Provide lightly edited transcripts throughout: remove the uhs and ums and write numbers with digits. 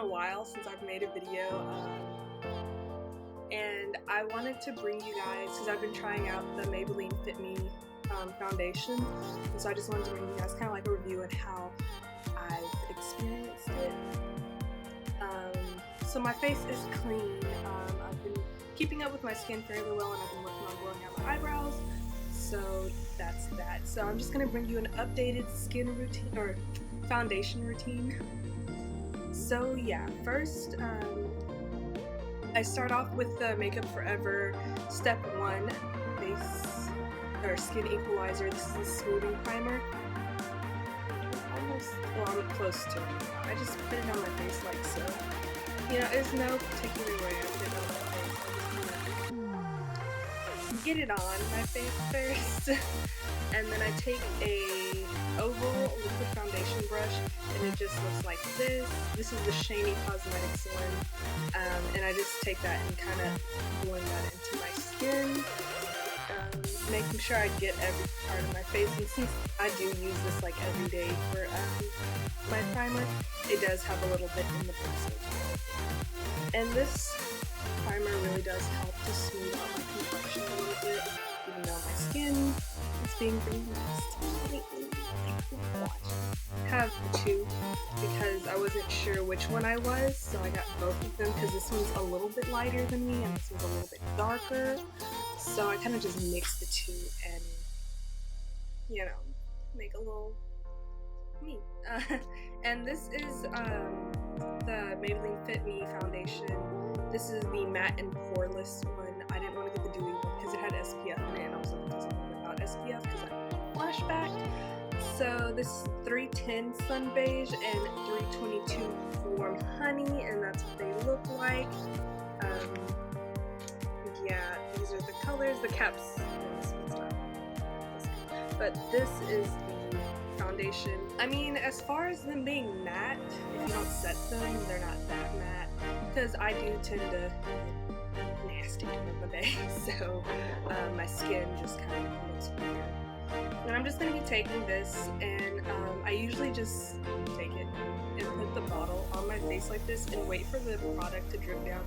a while since I've made a video, and I wanted to bring you guys, because I've been trying out the Maybelline Fit Me foundation, and so I just wanted to bring you guys kind of like a review on how I've experienced it. So my face is clean. I've been keeping up with my skin fairly well, and I've been working on blowing out my eyebrows, so that's that. So I'm just going to bring you an updated skin routine, or foundation routine. So yeah, first I start off with the Makeup Forever Step 1 Base or Skin Equalizer. This is a smoothing primer. I'm close to it. I just put it on my face like so. You know, there's no particular way I put it on my face. I just get it on my face first, and then I take a oval liquid foundation brush, and it just looks like this. This is the Shiny Cosmetics one, and I just take that and kind of blend that into my skin, making sure I get every part of my face. And since I do use this like every day for my primer, it does have a little bit in the pencil. And this primer really does help to smooth out my complexion a little bit, even though my skin is being really nasty lately. I have two because I wasn't sure which one I was, so I got both of them because this one's a little bit lighter than me and this one's a little bit darker. So I kind of just mix the two and, you know, make a little me. And this is the Maybelline Fit Me foundation. This is the Matt+Poreless one. I didn't want to get the dewy one because it had SPF in it, and I was looking for something without SPF because I flashback. So this is 310 Sun Beige and 322 Warm Honey, and that's what they look like. Yeah, these are the colors. The caps, but this is the foundation. I mean, as far as them being matte, if you don't set them, they're not that matte, because I do tend to get nasty during the day, so my skin just kind of looks weird. And I'm just going to be taking this, and I usually just take it and put the bottle on my face like this and wait for the product to drip down.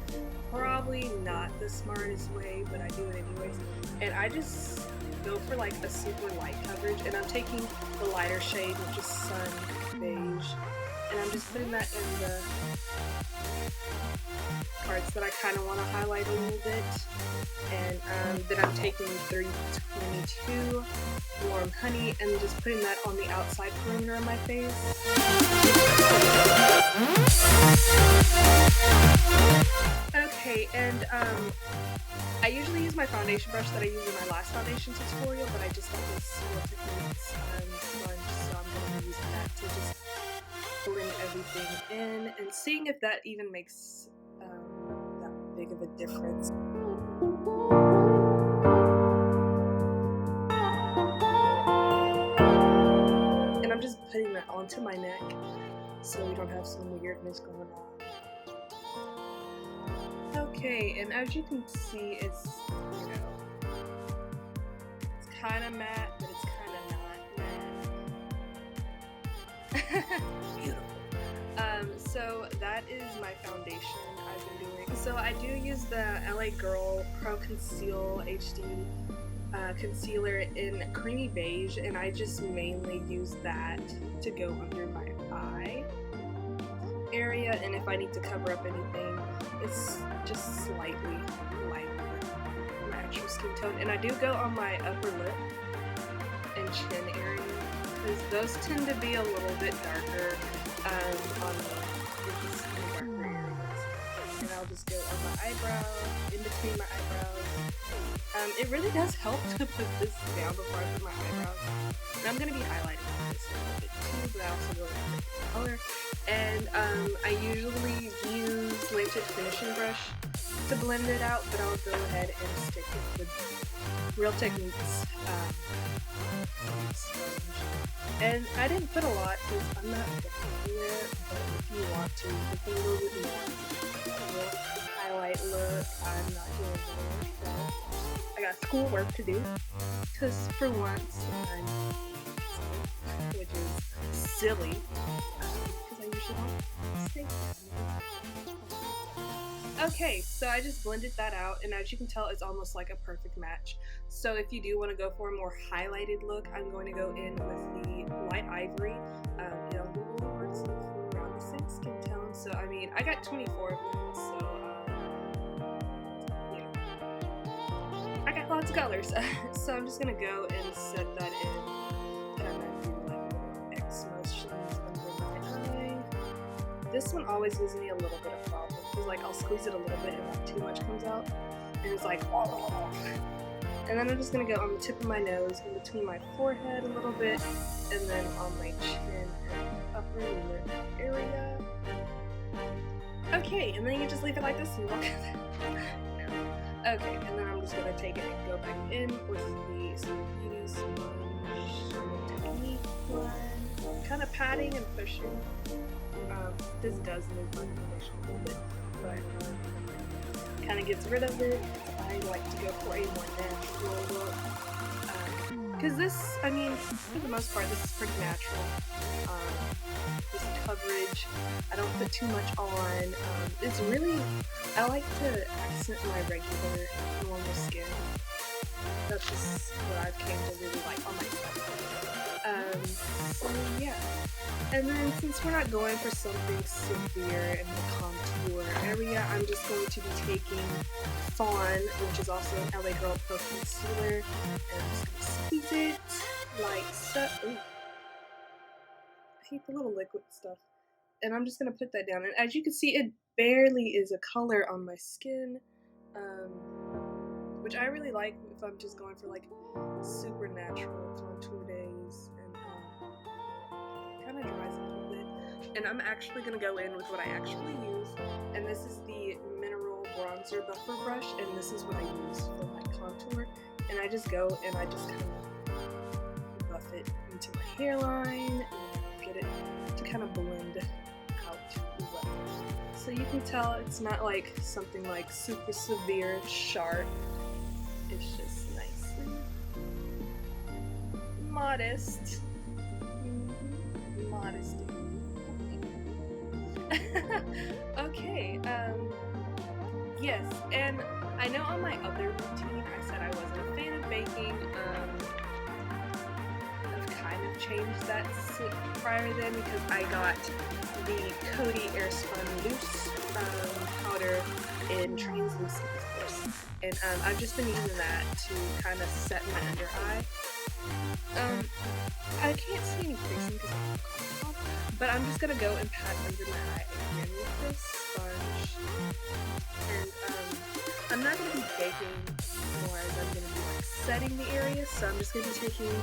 Probably not the smartest way, but I do it anyways. And I just go for like a super light coverage, and I'm taking the lighter shade, which is Sun Beige, and I'm just putting that in the parts that I kind of want to highlight a little bit. And then I'm taking 322 Warm Honey and just putting that on the outside perimeter of my face. Okay, and I usually use my foundation brush that I used in my last foundation tutorial, but I just got this Real Techniques sponge, so I'm going to be using that to just blend everything in and seeing if that even makes that big of a difference. And I'm just putting that onto my neck so we don't have some weirdness going on. Okay, and as you can see, it's, you know, it's kind of matte, but it's kind of not matte. Beautiful. So that is my foundation I've been doing. So I do use the LA Girl Pro Conceal HD concealer in creamy beige, and I just mainly use that to go under my eye area, and if I need to cover up anything, it's just slightly lighter than my actual skin tone. And I do go on my upper lip and chin area, because those tend to be a little bit darker on the darker areas. And I'll just go on my eyebrow, in between my eyebrows. It really does help to put this down before I put my eyebrows. And I'm going to be highlighting this a little bit too, but I also go with the color. And I usually use Lancet Finishing Brush to blend it out, but I'll go ahead and stick it with Real Techniques sponge. And I didn't put a lot because I'm not everywhere, but if you want to, you can put a little bit more. Highlight look, I'm not doing it, so I got school work to do, because for once, which is silly, because I Okay, so I just blended that out, and as you can tell, it's almost like a perfect match. So if you do want to go for a more highlighted look, I'm going to go in with the light ivory. You know, Google works for around the same skin tone. So I mean, I got 24 of them, so yeah, I got lots of colors. So I'm just gonna go and set that in, kind of do like X motions under my eye. This one always gives me a little bit of problem because like I'll squeeze it a little bit and like too much comes out, and it's like, oh. And then I'm just gonna go on the tip of my nose, in between my forehead a little bit, and then on my chin and upper lip area. Okay, and then you just leave it like this and look at it. Okay, and then I'm just gonna take it and go back in with the beauty sponge technique one, kind of patting and pushing. This does move my foundation a little bit, but kind of gets rid of it. I like to go for a more natural look. Because this, I mean, for the most part, this is pretty natural. This coverage, I don't put too much on. It's really, I like to accent my regular, normal skin. That's just what I've came to really like on myself. So yeah. And then since we're not going for something severe in the contour area, I'm just going to be taking Fawn, which is also an LA Girl Pro Concealer, and I'm just going to squeeze it like so. Ooh. I hate the little liquid stuff. And I'm just going to put that down. And as you can see, it barely is a color on my skin, which I really like if I'm just going for like super natural contour days, and kind of dries a little bit. And I'm actually going to go in with what I actually use, and this is the Mineral Bronzer Buffer Brush, and this is what I use for my contour. And I just go and I just kind of buff it into my hairline and get it to kind of blend out well. So you can tell it's not like something like super severe sharp. It's just nice and modest. Modesty. Okay, yes, and I know on my other routine I said I wasn't a fan of baking. I've kind of changed that prior then because I got the Coty Airspun loose powder in translucent, of course, and I've just been using that to kind of set my under eye. I can't see any creasing because I'm off, but I'm just gonna go and pat under my eye again with this sponge. And I'm not gonna be baking more as I'm gonna be like setting the area, so I'm just gonna be taking.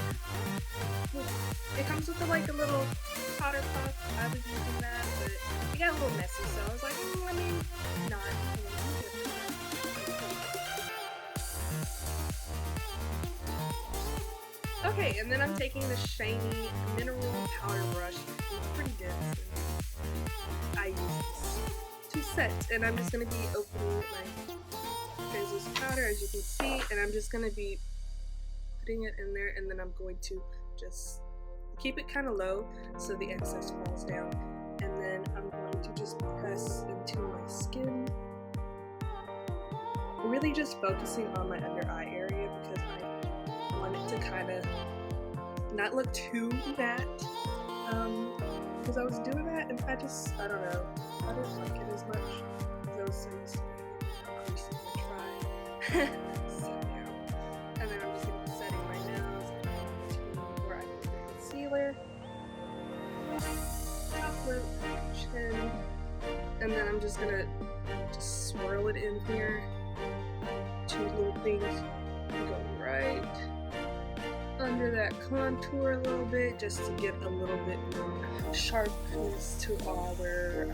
It comes with like a little powder puff. I was using that, but it got a little messy, so I was like, let me not. Okay, and then I'm taking the shiny mineral powder brush. It's pretty dense. I use this to set, and I'm just going to be opening my translucent powder, as you can see, and I'm just going to be putting it in there, and then I'm going to just keep it kind of low so the excess falls down, and then I'm going to just press into my skin, really just focusing on my under eye area because I want it to kind of not look too matte, because I was doing that and I don't know, I didn't like it as much as I was so used to increasing the try. So yeah, and then I'm just going to be setting my nose where I put the concealer, top lip, chin, and then I'm just going to just swirl it in here, two little things. Go right under that contour a little bit just to get a little bit more sharpness to our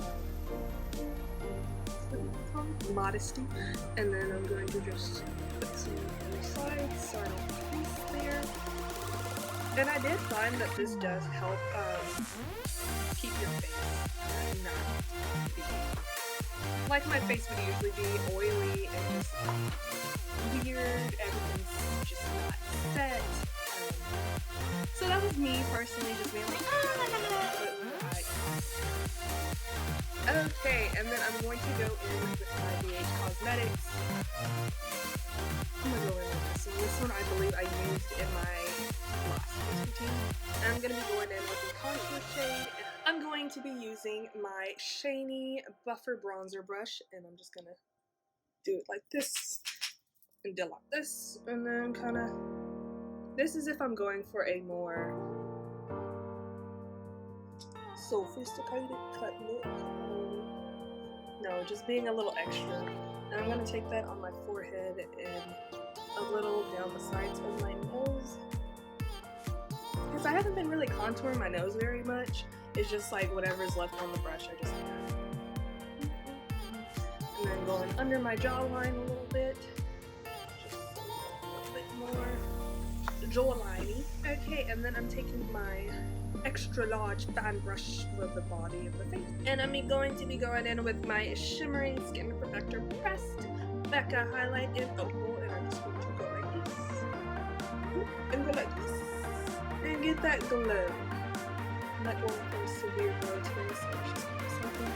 modesty. And then I'm going to just put some on the other side so I don't crease there. And I did find that this does help keep your face not be like my face would usually be oily and just weird, everything's just not set. So that was me personally just being like, Okay, and then I'm going to go in with my BH Cosmetics. I'm gonna go in with this one. This one I believe I used in my last face routine. And I'm gonna be going in with the contour shade. I'm going to be using my Shiny Buffer Bronzer brush, and I'm just gonna do it like this and do it like this, and then kind of. This is if I'm going for a more sophisticated cut look. No, just being a little extra. And I'm going to take that on my forehead and a little down the sides of my nose. Because I haven't been really contouring my nose very much. It's just like whatever's left on the brush, I just do that. And then going under my jawline a little bit. Just a little bit more jawline-y. Okay, and then I'm taking my extra large fan brush for the body of the face. And I'm going to be going in with my Shimmering Skin Perfector Pressed Becca highlight in Opal, and I'm just going to go like this. And go like this. And get that glow. Not going for a severe glow today, so it's just something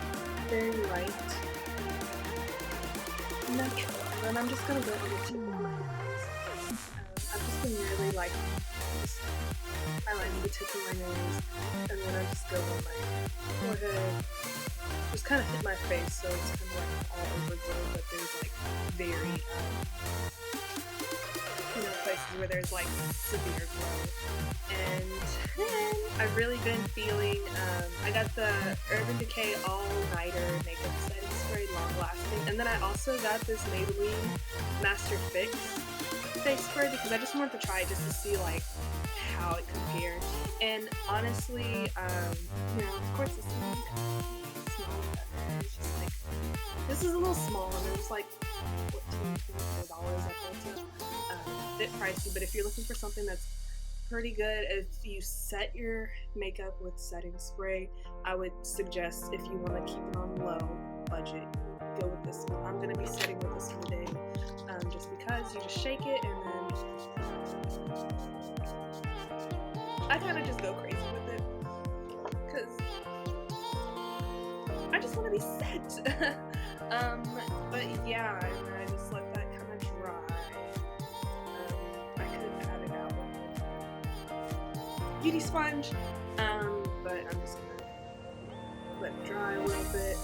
very light. Natural. And then I'm just going to go on the tip of my nose. I've just been really like highlighting the tip of my nose, and then I just go on my forehead, just kind of hit my face, so it's kind of like all over glow, but there's like very, places where there's like severe glow. And then I've really been feeling, I got the Urban Decay All Nighter Makeup Setting Spray Long Lasting, and then I also got this Maybelline Master Fix face spray because I just wanted to try it just to see like how it compared. And honestly, of course this is small. It's just like, this is a little small, and it was like $24 I felt it. A bit pricey, but if you're looking for something that's pretty good, if you set your makeup with setting spray, I would suggest, if you want to keep it on low budget, go with this one. I'm going to be setting with this one today, just because you just shake it, and then I kind of just go crazy with it, because I just want to be set. But yeah, and then I just let that kind of dry. I could add it out with beauty sponge, but I'm just gonna let it dry a little bit,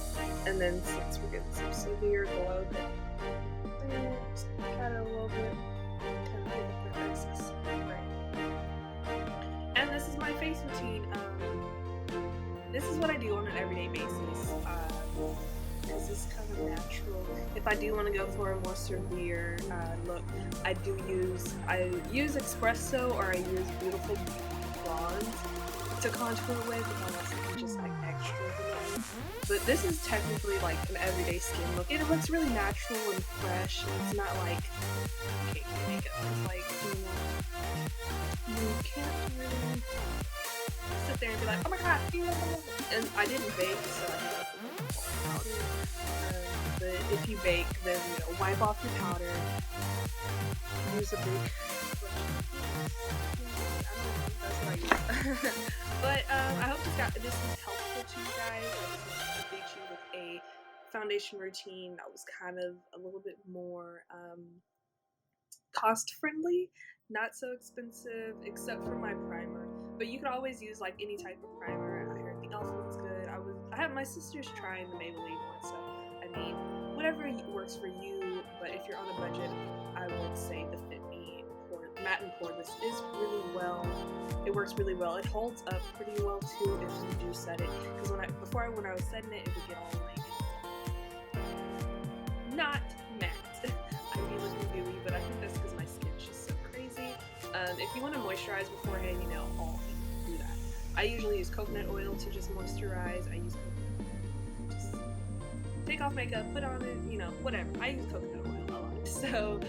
and then since we're getting some severe glow, just pat it a little bit, kind of get the excess right. And this is my face routine. This is what I do on an everyday basis. This is kind of natural. If I do want to go for a more severe look, I use espresso, or I use beautiful bronze to contour with, unless I'm just like extra vanilla. But this is technically like an everyday skin look. It looks really natural and fresh, and it's not like cakey makeup. It's like, you can't really sit there and be like, oh my god, and I didn't bake, so I have powder. But if you bake, then wipe off your powder. Use a big brush. That's what I use. But I hope this was helpful to you guys. I just wanted to update you with a foundation routine that was kind of a little bit more cost friendly, not so expensive, except for my primer. But you could always use like any type of primer. I heard the e.l.f. one's good. I have my sister's trying the Maybelline one, so I mean, whatever works for you. But if you're on a budget, I would say the Fit Me Matt+Poreless is really well. It works really well. It holds up pretty well too if you do set it. Because when I was setting it, it would get all like not matte. I'd be looking dewy, but I think that's because my skin's just so crazy. If you want to moisturize beforehand, all people do that. I usually use coconut oil to just moisturize. I use coconut oil. Just take off makeup, put on it, whatever. I use coconut oil a lot. So,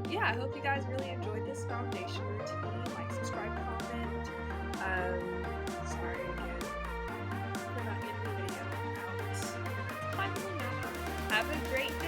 yeah, I hope you guys really enjoyed this foundation routine. Like, subscribe, comment. Sorry again for not getting the video out. Finally now. Have a great day.